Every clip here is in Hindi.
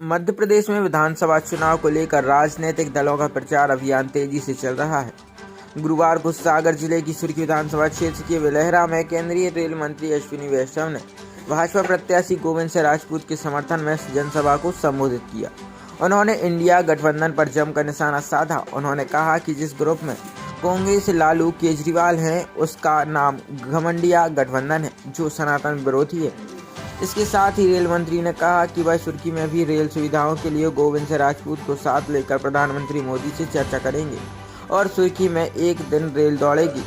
मध्य प्रदेश में विधानसभा चुनाव को लेकर राजनीतिक दलों का प्रचार अभियान तेजी से चल रहा है। गुरुवार को सागर जिले की सुर्खी विधानसभा क्षेत्र के बिलहरा में केंद्रीय रेल मंत्री अश्विनी वैष्णव ने भाजपा प्रत्याशी गोविंद सिंह राजपूत के समर्थन में जनसभा को संबोधित किया। उन्होंने इंडिया गठबंधन पर जमकर निशाना साधा। उन्होंने कहा कि जिस ग्रुप में कांग्रेस लालू केजरीवाल हैं, उसका नाम घमंडिया गठबंधन है, जो सनातन विरोधी है। इसके साथ ही रेल मंत्री ने कहा कि वह सुर्खी में भी रेल सुविधाओं के लिए गोविंद सिंह राजपूत को साथ लेकर प्रधानमंत्री मोदी से चर्चा करेंगे और सुर्खी में एक दिन रेल दौड़ेगी।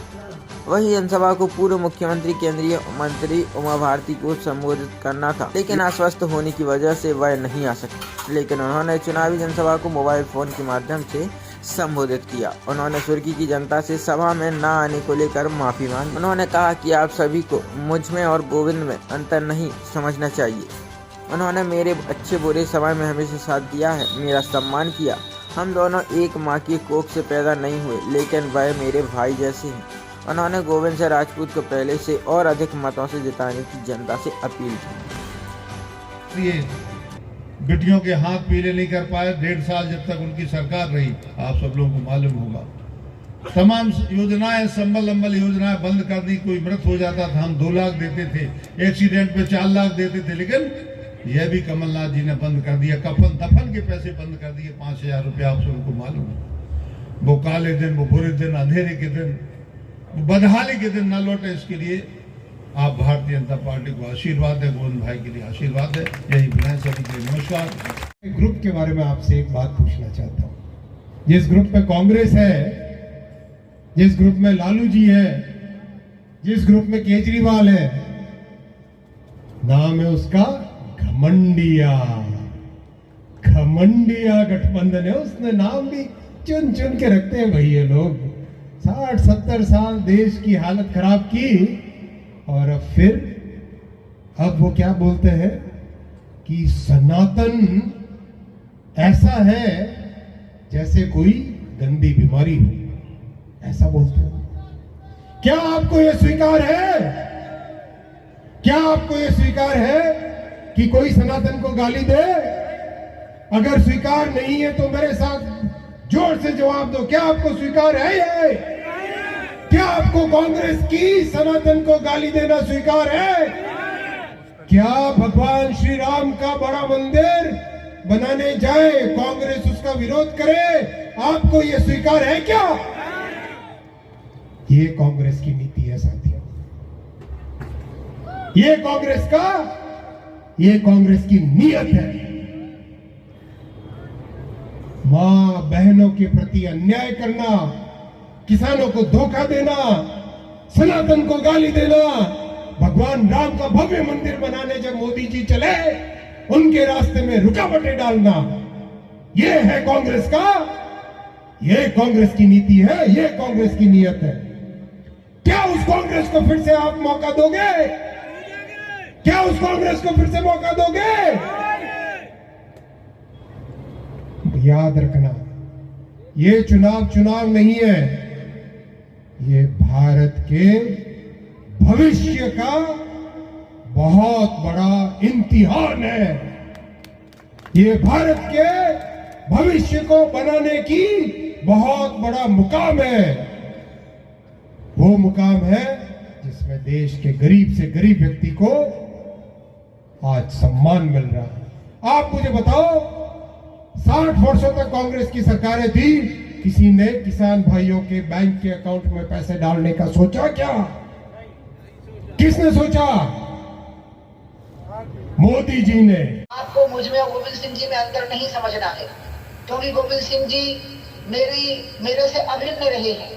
वहीं जनसभा को पूर्व मुख्यमंत्री केंद्रीय मंत्री उमा भारती को संबोधित करना था, लेकिन अस्वस्थ होने की वजह से वह नहीं आ सकी। लेकिन उन्होंने चुनावी जनसभा को मोबाइल फोन के माध्यम से संबोधित किया। उन्होंने सुर्खी की जनता से सभा में न आने को लेकर माफी मांगी। उन्होंने कहा कि आप सभी को मुझ में और गोविंद में अंतर नहीं समझना चाहिए। उन्होंने मेरे अच्छे बुरे समय में हमेशा साथ दिया है, मेरा सम्मान किया। हम दोनों एक माँ की कोख से पैदा नहीं हुए, लेकिन वह मेरे भाई जैसे हैं। उन्होंने गोविंद सिंह राजपूत को पहले से और अधिक मतों से जिताने की जनता से अपील की। बेटियों के हाथ पीले नहीं कर पाए 1.5 साल जब तक उनकी सरकार रही। आप सब लोगों को मालूम होगा तमाम योजनाएं, संबल लंबल योजनाएं बंद कर दी। कोई मृत हो जाता था हम 2 लाख देते थे, एक्सीडेंट पे 4 लाख देते थे, लेकिन यह भी कमलनाथ जी ने बंद कर दिया। कफन दफन के पैसे बंद कर दिए, 5000 रुपया। आप सबको मालूम है वो काले दिन, वो बुरे दिन, अंधेरे के दिन, बदहाली के दिन न लौटे। इसके लिए आप भारतीय जनता पार्टी को आशीर्वाद है, गोविंद भाई के लिए आशीर्वाद है। यही बनाए सभी के लिए नमस्कार। ग्रुप के बारे में आपसे एक बात पूछना चाहता हूं। जिस ग्रुप में कांग्रेस है, जिस ग्रुप में लालू जी है, जिस ग्रुप में केजरीवाल है, नाम है उसका घमंडिया। घमंडिया गठबंधन है। उसने नाम भी चुन चुन के रखते हैं भाई ये लोग। 60-70 साल देश की हालत खराब की और अब वो क्या बोलते हैं कि सनातन ऐसा है जैसे कोई गंदी बीमारी हो, ऐसा बोलते हैं। क्या आपको यह स्वीकार है? क्या आपको यह स्वीकार है कि कोई सनातन को गाली दे? अगर स्वीकार नहीं है तो मेरे साथ जोर से जवाब दो, क्या आपको स्वीकार है ये? क्या आपको कांग्रेस की सनातन को गाली देना स्वीकार है? क्या भगवान श्री राम का बड़ा मंदिर बनाने जाए, कांग्रेस उसका विरोध करे, आपको यह स्वीकार है क्या? ये कांग्रेस की नीति है साथियों। ये कांग्रेस की नीयत है। मां बहनों के प्रति अन्याय करना, किसानों को धोखा देना, सनातन को गाली देना, भगवान राम का भव्य मंदिर बनाने जब मोदी जी चले उनके रास्ते में रुकावटें डालना, यह है कांग्रेस का, यह कांग्रेस की नीति है, यह कांग्रेस की नीयत है। क्या उस कांग्रेस को फिर से आप मौका दोगे? क्या उस कांग्रेस को फिर से मौका दोगे? याद रखना, ये चुनाव नहीं है, ये भारत के भविष्य का बहुत बड़ा इम्तिहान है। ये भारत के भविष्य को बनाने की बहुत बड़ा मुकाम है। वो मुकाम है जिसमें देश के गरीब से गरीब व्यक्ति को आज सम्मान मिल रहा है। आप मुझे बताओ, 60 वर्षों तक कांग्रेस की सरकारें थी, किसी ने किसान भाइयों के बैंक के अकाउंट में पैसे डालने का सोचा क्या? किसने सोचा? मोदी जी ने। आपको मुझ में और गोविंद सिंह जी में अंतर नहीं समझना है, क्योंकि गोविंद सिंह जी मेरे से अभिन्न रहे हैं।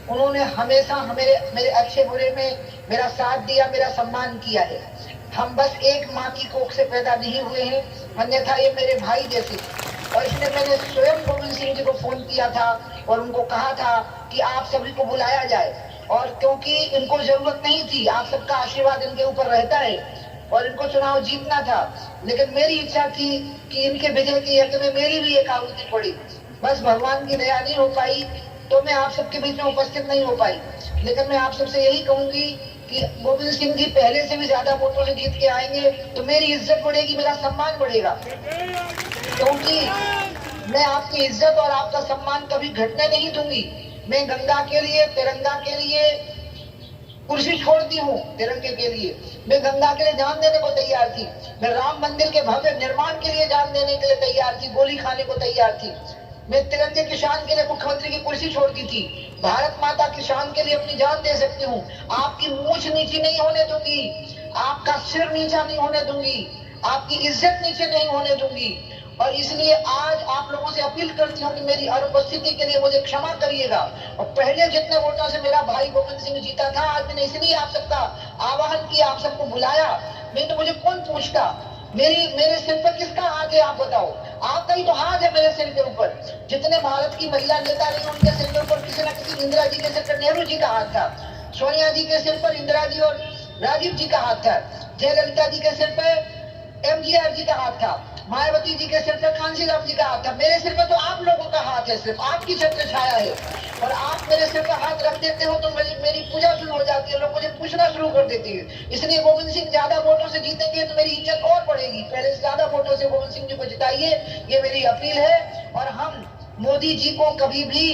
उन्होंने हमेशा मेरे अच्छे बुरे में मेरा साथ दिया, मेरा सम्मान किया है। हम बस एक माँ की कोख से पैदा नहीं हुए हैं, अन्यथा ये मेरे भाई जैसे हैं। और इसलिए मैंने स्वयं गोविंद सिंह जी को फोन किया था और उनको कहा था कि आप सभी को बुलाया जाए, और क्योंकि इनको जरूरत नहीं थी, आप सबका आशीर्वाद इनके ऊपर रहता है और इनको चुनाव जीतना था, लेकिन मेरी इच्छा थी कि इनके विजय की हक में मेरी भी एक आहुति पड़ी। बस भगवान की दया नहीं हो पाई तो मैं आप सबके बीच में उपस्थित नहीं हो पाई। लेकिन मैं आप सबसे यही कहूंगी कि गोविंद सिंह जी पहले से भी ज्यादा वोटों से जीत के आएंगे तो मेरी इज्जत बढ़ेगी, मेरा सम्मान बढ़ेगा। क्योंकि मैं आपकी इज्जत और आपका सम्मान कभी घटने नहीं दूंगी। मैं गंगा के लिए, तिरंगा के लिए कुर्सी छोड़ती हूँ, तिरंगे के लिए। मैं गंगा के लिए जान देने को तैयार थी। मैं राम मंदिर के भव्य निर्माण के लिए जान देने के लिए तैयार थी, गोली खाने को तैयार थी। मैं तिरंगे की शान के लिए मुख्यमंत्री की कुर्सी छोड़ती थी। भारत माता की शान के लिए अपनी जान दे सकती हूँ। आपकी मूछ नीची नहीं होने दूंगी, आपका सिर नीचा नहीं होने दूंगी, आपकी इज्जत नीचे नहीं होने दूंगी। और इसलिए आज आप लोगों से अपील करती हूँ कि मेरी अनुपस्थिति के लिए मुझे क्षमा करिएगा। और पहले जितने वोटों से मेरा भाई गोविंद सिंह जीता था, आज मैंने इसलिए आप सबका आह्वान किया, आप सबको बुलाया। नहीं तो मुझे कौन पूछता मेरे सिर पर किसका हाथ है, आप बताओ। आपका ही तो हाथ है मेरे सिर के ऊपर। जितने भारत की महिला नेता रही उनके सिर के ऊपर किसी न किसी, इंदिरा जी के सिर पर नेहरू जी का हाथ था, सोनिया जी के सिर पर इंदिरा जी और राजीव जी का हाथ था, जयललिता जी के सिर पर एमजीआर जी का हाथ था, मायावती जी के सिर पर कांशीराम जी का हाथ था। मेरे सिर पर तो आप लोगों का हाथ है, सिर्फ आपकी छत्र छाया है। और आप मेरे सिर पर हाथ रख देते हो तो मेरी पूजा शुरू हो जाती है, लोग मुझे पूछना शुरू कर देते हैं। इसलिए गोविंद सिंह ज्यादा वोटों से जीतेंगे तो मेरी इज्जत और बढ़ेगी। पहले से ज्यादा वोटों से गोविंद सिंह जी को जिताइए, ये मेरी अपील है। और हम मोदी जी को कभी भी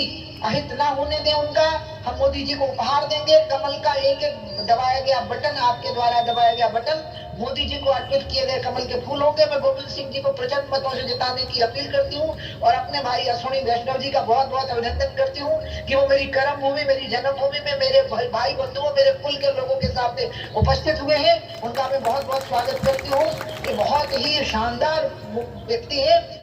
अहित ना होने दें उनका। हम मोदी जी को उपहार देंगे कमल का एक एक दबाया गया बटन, आपके द्वारा दबाया गया बटन मोदी जी को अर्पित किए गए कमल के फूल होंगे। मैं गोविंद सिंह जी को प्रचंड मतों से जिताने की अपील करती हूँ और अपने भाई अश्विनी वैष्णव जी का बहुत बहुत अभिनंदन करती हूँ कि वो मेरी कर्म भूमि, मेरी जन्मभूमि में मेरे भाई बंधुओं, मेरे कुल के लोगों के सामने उपस्थित हुए हैं। उनका मैं बहुत बहुत स्वागत करती हूँ। ये बहुत ही शानदार व्यक्ति है।